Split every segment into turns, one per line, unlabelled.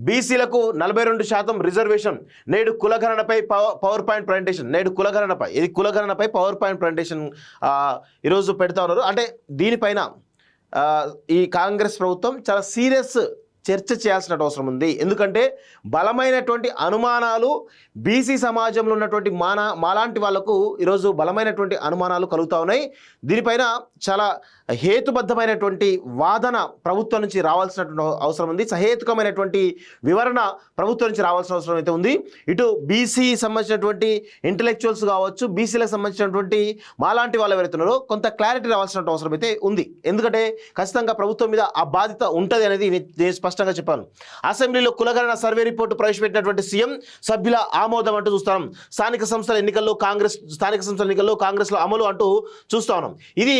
బీసీలకు 42% రిజర్వేషన్, నేడు కులగణనపై power point presentation. నేడు కులగణనపై, ఇది కులగణనపై పవర్ పాయింట్ ప్రజెంటేషన్ ఈరోజు పెడతా ఉన్నారు. అంటే దీనిపైన ఈ కాంగ్రెస్ ప్రభుత్వం చాలా సీరియస్ చర్చ చేయాల్సిన అవసరం ఉంది. ఎందుకంటే బలమైనటువంటి అనుమానాలు బీసీ సమాజంలో ఉన్నటువంటి మాలాంటి వాళ్లకు ఈరోజు బలమైనటువంటి అనుమానాలు కలుగుతూ ఉన్నాయి. దీనిపైన చాలా హేతుబద్ధమైనటువంటి వాదన ప్రభుత్వం నుంచి రావాల్సినటువంటి అవసరం ఉంది. సహేతుకమైనటువంటి వివరణ ప్రభుత్వం నుంచి రావాల్సిన అవసరం అయితే ఉంది. ఇటు బీసీ సంబంధించినటువంటి ఇంటలెక్చువల్స్ కావచ్చు, బీసీలకు సంబంధించినటువంటి మాలాంటి వాళ్ళు ఎవరైతే ఉన్నారో కొంత క్లారిటీ రావాల్సిన అవసరం అయితే ఉంది. ఎందుకంటే ఖచ్చితంగా ప్రభుత్వం మీద ఆ బాధ్యత ఉంటుంది అనేది నేను స్పష్టంగా చెప్పాను. అసెంబ్లీలో కులగణన సర్వే రిపోర్టు ప్రవేశపెట్టినటువంటి సీఎం, సభ్యుల ఆమోదం అంటూ చూస్తాం. స్థానిక సంస్థల ఎన్నికల్లో కాంగ్రెస్లో అమలు అంటూ చూస్తా ఉన్నాం. ఇది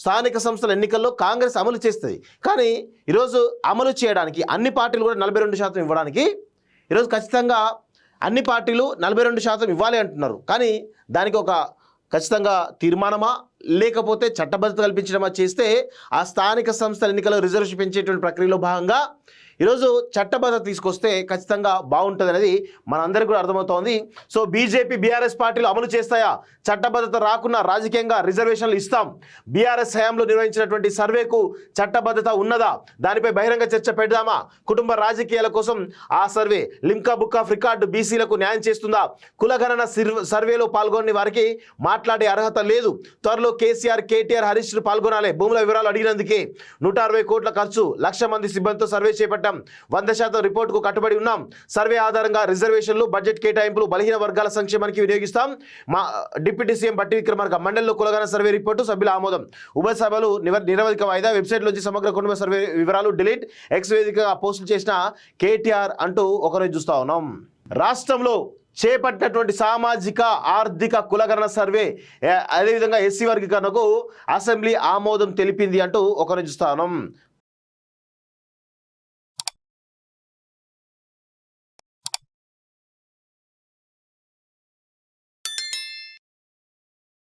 స్థానిక సంస్థల ఎన్నికల్లో కాంగ్రెస్ అమలు చేస్తుంది. కానీ ఈరోజు అమలు చేయడానికి అన్ని పార్టీలు కూడా 42% ఇవ్వడానికి ఈరోజు ఖచ్చితంగా అన్ని పార్టీలు 42% ఇవ్వాలి అంటున్నారు. కానీ దానికి ఒక ఖచ్చితంగా తీర్మానమా లేకపోతే చట్టబద్ధత కల్పించడమా చేస్తే ఆ స్థానిక సంస్థల ఎన్నికల్లో రిజర్వేషన్ పెంచేటువంటి ప్రక్రియలో భాగంగా ఈరోజు చట్టబద్ధత తీసుకొస్తే ఖచ్చితంగా బాగుంటుంది అనేది మనందరికీ కూడా అర్థమవుతోంది. సో బీజేపీ బీఆర్ఎస్ పార్టీలు అమలు చేస్తాయా? చట్టబద్ధత రాకున్నా రాజకీయంగా రిజర్వేషన్లు ఇస్తాం. బీఆర్ఎస్ హయాంలో నిర్వహించినటువంటి సర్వేకు చట్టబద్ధత ఉన్నదా? దానిపై బహిరంగ చర్చ పెడదామా? కుటుంబ రాజకీయాల కోసం ఆ survey Limca book of record బీసీలకు న్యాయం చేస్తుందా? కులగణన సర్వేలో పాల్గొని వారికి మాట్లాడే అర్హత లేదు. త్వరలో కేసీఆర్, కేటీఆర్, హరీష్ పాల్గొనాలి. భూముల వివరాలు అడిగినందుకే 160 కోట్ల ఖర్చు, 1,00,000 మంది సిబ్బందితో సర్వే చేపట్టాం. 100% రిపోర్టుకు కట్టుబడి ఉన్నాం. సర్వే ఆధారంగా రిజర్వేషన్లు, బడ్జెట్ కేటాయింపులు బలహీన వర్గాల సంక్షేమానికి వినియోగిస్తాం. మా డిప్యూటీ సీఎం బట్టి విక్రమార్క మండలిలో కులగణన సర్వే రిపోర్టు, సభ్యుల ఆమోదం. ఉభయ సభలు నిరవధిక వాయిదా. వెబ్సైట్ నుంచి సమగ్ర కుటుంబ సర్వే వివరాలు డిలీట్. ఎక్స్ వేదికగా పోస్టులు చేసిన కేటీఆర్ అంటూ ఒకరోజు చూస్తా ఉన్నాం. రాష్ట్రంలో చేపట్టినటువంటి సామాజిక ఆర్థిక కులగణన సర్వే, అదేవిధంగా ఎస్సీ వర్గీకరణకు అసెంబ్లీ ఆమోదం తెలిపింది అంటూ ఒకరోజు చూస్తా ఉన్నాం.